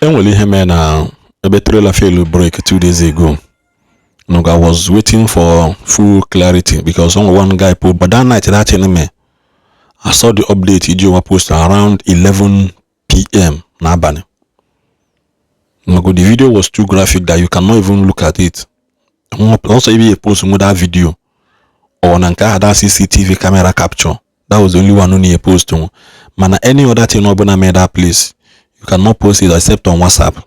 Enwere ihe mere na ebe trailer fail break 2 days ago. No, I was waiting for full clarity because only one guy put, but that night that anime, I saw the update Ijowa post around 11 p.m. Nabani. No, the video was too graphic that you cannot even look at it. Also, if you post with that video or Nanka had that CCTV camera capture, that was the only one who need a post to. Man, any other thing nobody made that place, you cannot post it except on WhatsApp.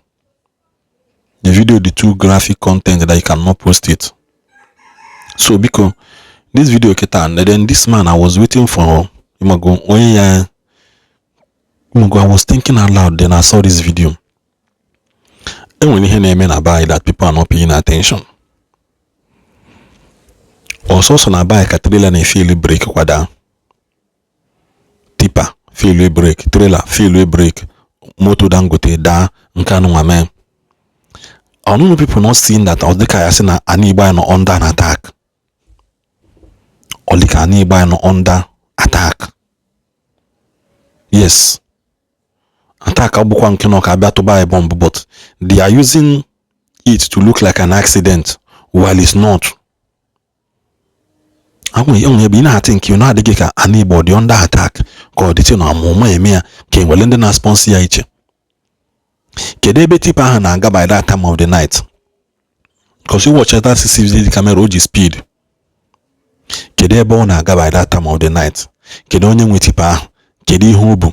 The video, the too graphic content that you cannot post it. So because this video and then this man, I was waiting for I was thinking out loud, then I saw this video. And when you hear about that, people are not paying attention. Also, so na buy a trailer and fail break kwada. Tipa fail break, trailer fail break, moto dangote da nkanu amen. I don't know people not seeing that. I was like, I said, "Ani buy no under an attack." Or like, "Ani buy no under attack." Yes, attack. Abuko nkino ka to buy a bomb, but they are using it to look like an accident, while it's not. I think you know the anybody under attack. God, it's no mama emia. Can well end na sponsor each. Kedebe tipa hanaga by that time of the night. Because you watch that CCTV camera oji speed. Kedebe onaga by that time of the night. Kedonye mwitipa. Kedi hubu.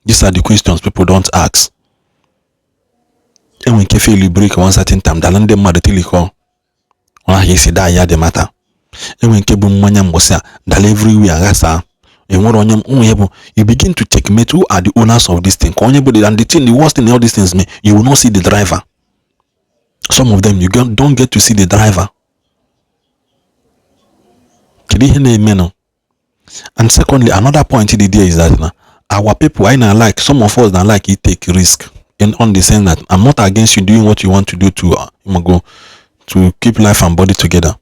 These are the questions people don't ask. And when you break one certain time, dalande madetiliko. Ona he si da ya de matter. And when kebu mwanya mbosia, dal everywhere gasa. You begin to checkmate who are the owners of this thing. And the worst thing in all these things, you will not see the driver. Some of them you don't get to see the driver. And secondly, another point in the day is that our people, I not like some of us that like it take risk. And on the sense that I'm not against you doing what you want to do to keep life and body together.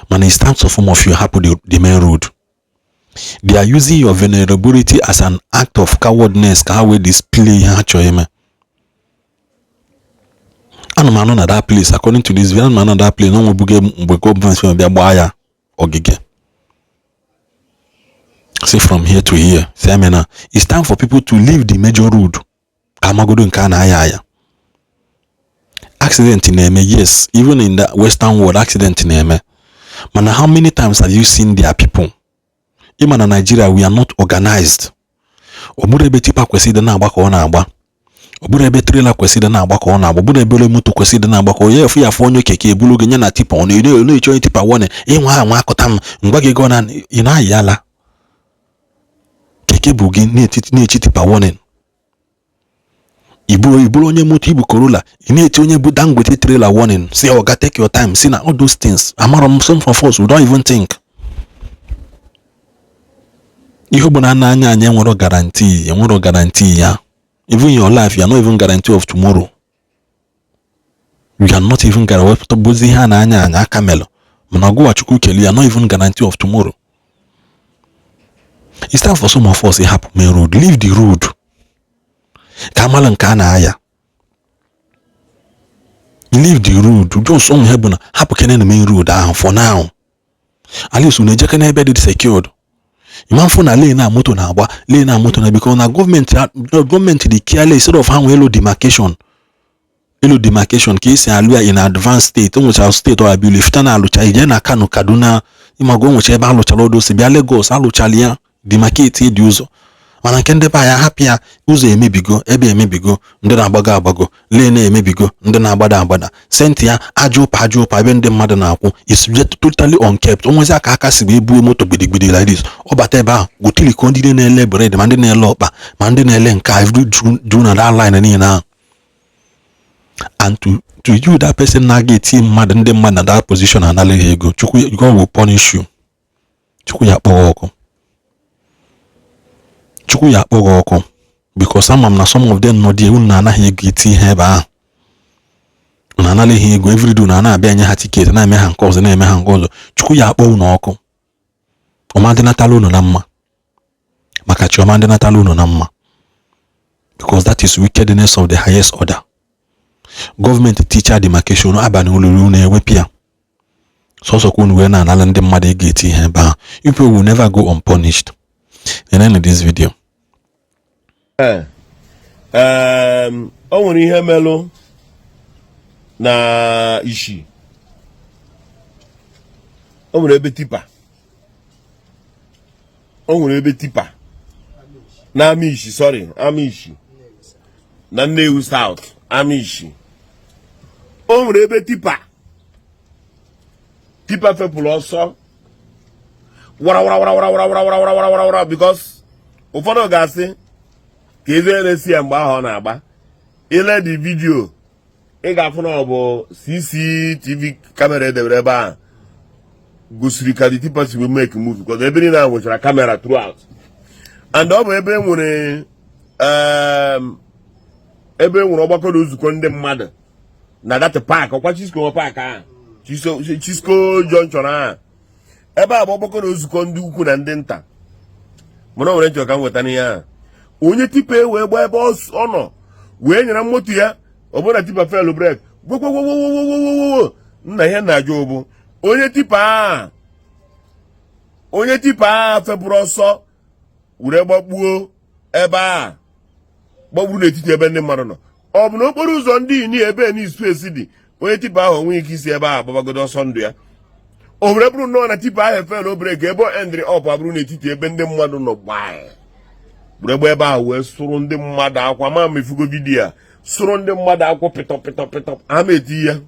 Man, it's time for some of you happen the main road. They are using your vulnerability as an act of cowardness. How we display and man on that place, according to this man on that place, no buy or gige. See from here to here. Say it's time for people to leave the major road. Accident in Eme, yes, even in the Western world, accident in Eme. Man, how many times have you seen their people? Even in Nigeria, we are not organized. Oburebe tipa kwesida na agba ka ọ na-agba. Oburebe trailer kwesida na agba ka ọ na-agba. Oburebe moto kwesida na agba ka ye fu ya fo onye keke ebulu gị nya na tipa ọ na echo tipa wone ịnwa anwa akọta m ngwa gị go na ị na-ayala. Keke bu gị na-echi tipa wone. Ibulu onye moto ibu Corolla ị na-echi onye bu Dangote trailer warning. Say oga take your time. See na all those things. Amarom some of us we don't even think. You bụ na anya anya enwero guarantee ya. Even in your life, you are not even guarantee of tomorrow. You are not even guarantee to bozi ha na anya anya kamelo. Mana go achukwu keli, you are not even guarantee of tomorrow. It's time for some of us to happen main road. Leave the road. Kamala nka na aya. Leave the road. Just on hebuna happen kene na main road for now. At least uneje kene ebe dị secured. Imam for na lane na moto na agba lane na moto na because na government dey careless instead of how hello demarcation case aluya in advanced state which our state or abule fitana alucha ije na Kano Kaduna imago which ebe alucha lodo se bia Lagos aluchalia demarcate di uzo mana kende ba ya happy ya uzo emebigo ebe emebigo ndị na-agbago lane emebigo ndị na-agbada senti ya ajopa ebe ndị mmadụ na-akwụ is totally unkept onwezi aka si bụ ebu moto gbidigbidi like this ọ bata ebe ahụ gotili ko ndị na-ele bread ma ndị na-ele ọkpa ma ndị na-ele nka every do na that line niile na and to you that person na get mmadụ ndị mmadụ na that position analeghị ego chukwu God will punish you. Chukwu ya kpọọ ọkụ because some of them no dey na anaghị ego iti ihe ebe ahụ na analeghị ego every do na na-abịa nye ha ticket na-eme ha nke ọzọ na-eme ha nke ọzọ. Chukwu ya akpọ unu ọkụ ọma ndị natala unu na mma maka chiọma ndị natala unu na mma because that is wickedness of the highest order. Government teacher demarcation abani ululu na ewepia. So kwenu we na anala ndị mmadụ ga-eti ihe ebe ahụ. You people will never go unpunished. In end of this video. O nwere ihe melu na ishi. O nwere ebe tipa. Na Amichi, sorry, Amichi. Na Ndigbo South, Amichi. O nwere ebe tipa fepụrụ ọsọ wara because ụfọdụ ga-asị ka eze na-esi ya mgbe ahụ ọ na-agba ile dị vidio ị ga-afụ na ọ bụ CCTV kamera edebere ebe a gosiri ka dị tipa si make move because ebe niile nwechara kamera throughout and ọ bụ ebe nwere ọgbakọ na nzukọ ndị mmadụ na that park ọkwa Chisco park ahụ Chisco Junction ahụ ebe a bụ ọgbakọ na nzukọ ndị ukwu na ndị nta mana o nwere nchọ ka m weta n'ihe ahụ onye tipa wee gba ebe ọ nọ wee nyere moto ya ọ bụrụ na tipa felu brek gwogwogwogwogwogwogwo nna ihe na-ajụ bụ onye tipa a fepụrụ ọsọ were gbagbuo ebe a gbagburu n'etiti ebe ndị mmadụ nọ ọ bụ na okporo ụzọ ndị ini ebe ni space dị onye tipa ahụ onwe ike isi ebe a gbabagodo ọsọ ndụ ya o were bụrụ nnọọ na tipa ahụ efelu brek ebe o endri ọp abụrụ n'etiti ebe ndị mmadụ nọ gbaa were ebe ahụ wee sụrụ ndị mmadụ akwa ma mefugo vidiyo a sụrụ ndị mmadụ akwa pịtọ ha ma eti ya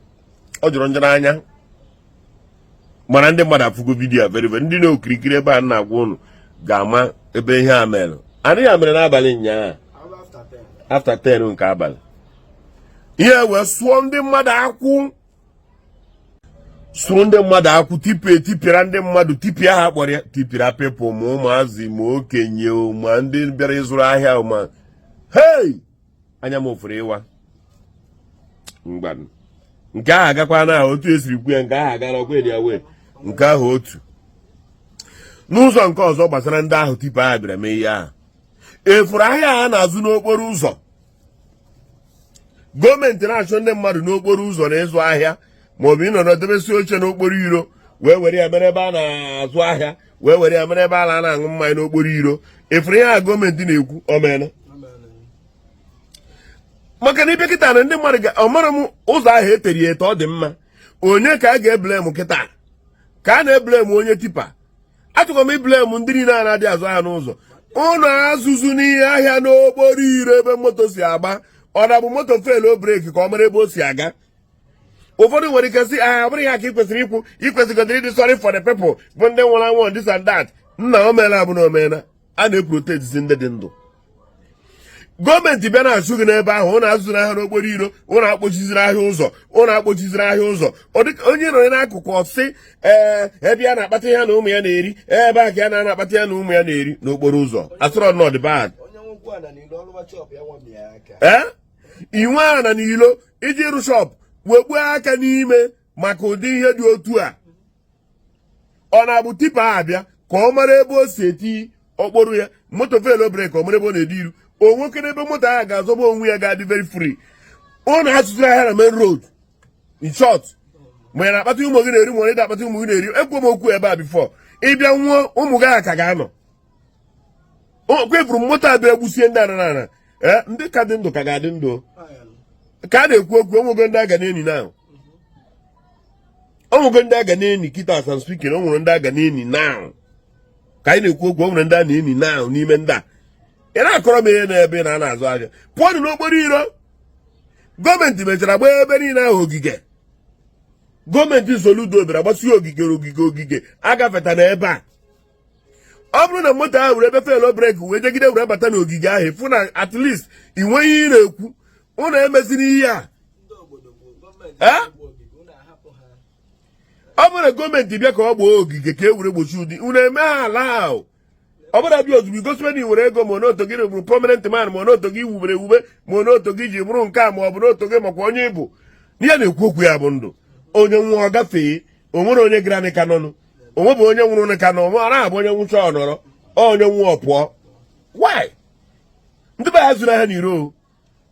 ọ jọrọ njọ anya mana ndị mmadụ afụgo vidiyo a very very ndị na-okirikiri ebe a na-agwa ụnụ ga-ama ebe ihe a mere adịghị a mere n'abalị ụnyaahụ after 10 nke abalị ihe wee sụọ ndị mmadụ akwụ tipịara ndị mmadụ tipịa ha kpọrọ ya tipịara pepụ ma ụmụazị ma okenye ma ndị bịara ịzụrụ ahịa ma hei anya m ofere ịwa mgbanụ nke ahụ agakwa na otu esiri kwu ya nke ahụ agara ọkwa dị awe nke ahụ otu n'ụzọ nke ọzọ gbasara ndị ahụ tipa ahụ bịara mee ihe ahụ efuru ahịa ha na-azụ n'okporo ụzọ gọọmenti na-achọ ndị mmadụ n'okporo ụzọ na ịzụ ahịa maọbụ ịnọ n'odebesi oche n'okporo iro wee were ya mere ebe a na-azụ ahịa wee were ya mere ebe a na-aṅụ mmanya n'okporo iro efuru ihe a gọọmenti na-ekwu omena maka na ibe kịta na ndị mmadụ ọmara m ụzọ ahụ etere ya ete ọ dị mma onye ka a ga-eblem kịta ka a na-eblem onye tipa achọkwa m iblem ndị niile a na-adị azụ ahịa n'ụzọ ụnụ azụzụ n'ihe ahịa n'okporo iro ebe moto si agba ọ na bụ moto felu breki ka ọ mara ebe o si aga ụfọdụ nwere ike sị ọ bụrụ ya ka ikwesịgodịrị ịdị sorry for the people bụ ndị nwụrụ anwụ this and that nna o meela abụ na omena a na-eprotetizi ndị dị ndụ gọọmenti bịa na-achụ gị n'ebe ahụ ụnụ azụzụ ahịa n'okporo iro ụnụ akpọchiziri ahịa ụzọ onye nọrọ n'akụkụ ọsị ebe ya na-akpata ihe na ụmụ ya na-eri ebe a ka ya na-akpata ya na ụmụ ya na-eri n'okporo ụzọ asụrọ nọd bad inwe ana n'ilo iji rụ shọp wekpuo aka n'ime maka ụdị ihe dị otu a ọ na-abụ tipa abịa ka ọ mara ebe o si eti okporo ya moto velo brek ka ọ mara ebe ọ na-edi iru o nwoke n'ebe moto ahụ ga-azọba onwe ya ga-adị very free ọ na-asụsụ ahịa na main road in short ma ya na-akpata ụmụ gị na-eri ma ọ na-akpata ụmụ gị na-eri ekwe m okwu ebe a bifo ịbịa nwụọ ụmụ gị ahụ ka ga-anọ kwefuru moto abịa egbusie ndị ana ndị ka dị ndụ ka ga-adị ndụ ka a na-ekwu okwu onwego ndị aga na-eni na onwego ndị aga na-eni kịta asan spikin o nwere ndị aga na-eni na ka anyị na-ekwu okwu o nwere ndị a na-eni na n'ime ndị a ị na-akọrọ m ihe n'ebe na a na-azụ ahịa pụọnụ n'okporo iro gọọmenti mechara gbaa ebe niile ahụ ogige gọọmenti Soludo bịara gbasie ogige agafeta na ebe a ọ bụrụ na moto ahụ were ebe felo breki wee jegide were bata n'ogige ahụ fụ na at least ị nweghị ihe na-ekwu ụnụ emeziri ihe a ọ bụrụ na gọọmenti bịa ka ọ gbaa ogige ka e were gbochi ụdị unu eme ha ala ahụ ọ bụrụ bịa ozugbo igosipena were ego ma n'oto gị bụrụ permanent man ma n'oto gị wubere ewube ma n'oto gị ji bụrụ nke a ma ọ bụ n'oto gị makwa onye ịbụ n'ihe na-ekwu okwu ya bụ ndụ onye nwụọ gafee o nwere onye gara n'ịka n'ọnụ onwe bụ onye nwụrụ n'ịka na ọ na-abụ onye nwụcha ọnọrọ onye nwụọ pụọ why ndị be ha zụrụ ahịa n'iro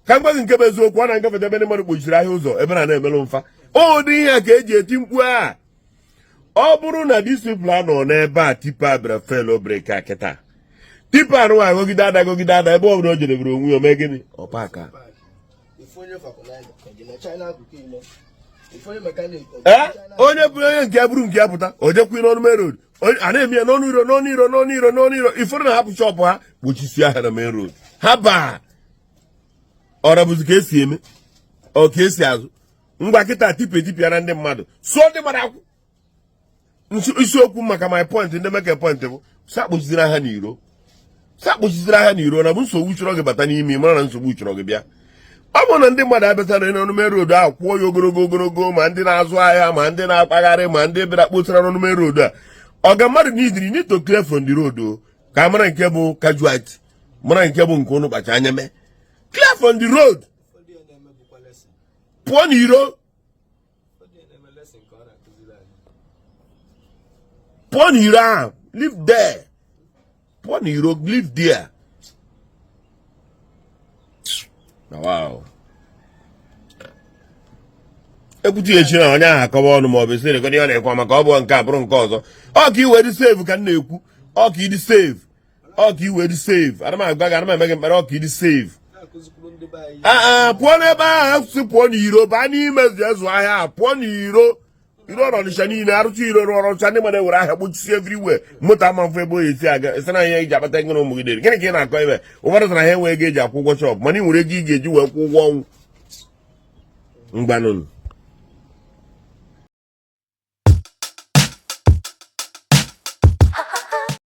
ka mgbazi nke bụ eziokwu ọ na ngafeta ebe ndị mmadụ kpochiri ahịa ụzọ ebe na-emelụ mfa ụdị ihe a ka eji eti mkpu a ọ bụrụ na disipl nọ n'ebe a tipa bịara fel breki kịta tipa anụ agogide ada ebe ọ bụla o jedebere onwe ya mee gịnị ọpaka onye bụrụ onye nke bụrụ nke ya pụta o jekwu n'ọnụ main road a na-eme ya n'ọnụ iro ifuru na hapụ shọpụ ha kpochisi ahịa na main road ha baa ọra bụzi ka esi eme ọ ka esi azụ ngwa kịta tipịara ndị mmadụ sụọ ndị mmadụ akwụ isiokwu maka my point ndị meke point bụ sakpochiziri ahịa n'iro na bụ nsogbu chọrọ gị bata n'ime mara na nsogbu chọrọ gị bịa ọ bụrụ na ndị mmadụ abịatara n'ọnụ main road ahụ kwụọ ya ogologo ma ndị na-azụ ahịa ma ndị na-akpagharị ma ndị bịara kposara n'ọnụ main road a ọga mmadụ n'idiri need to clear from the road ka a mara nke bụ casualty mara nke bụ nke ụnụ kpacha anya mee clear from the road pụọ n'iro ahụ live there pụọ n'iro live there. Wow. Ekwuti echi na onye ahụ akọwa ọnụ ma ọ bụ sịrị ka ọ na-ekwu maka ọ bụ nke a bụrụ nke ọzọ ọ ka iwe dị save ka m na-ekwu ọ ka ịdị save ọ ka iwe dị save ana m agwa gị ana m eme gị mkpere ọ ka ịdị save pụọ n'ebe ahụ si pụọ n'iro baa n'ime zụ ahịa pụọ n'iro iro ọrọnịcha niile arụcha iro ọrọcha ndị mmadụ were ahịa kpochisi everywhere moto ama mfe ebe oyi esi aga esi na ihe iji akpata ego na ụmụ gị dere gịnị ka ị na-akọ ebe ụfọdụ sara ha enwe ego eji akwụ ụgwọ shọpụ mana ị nwere ego ị ga-eji wee kwụ ụgwọ ọnwụ mgbanụnụ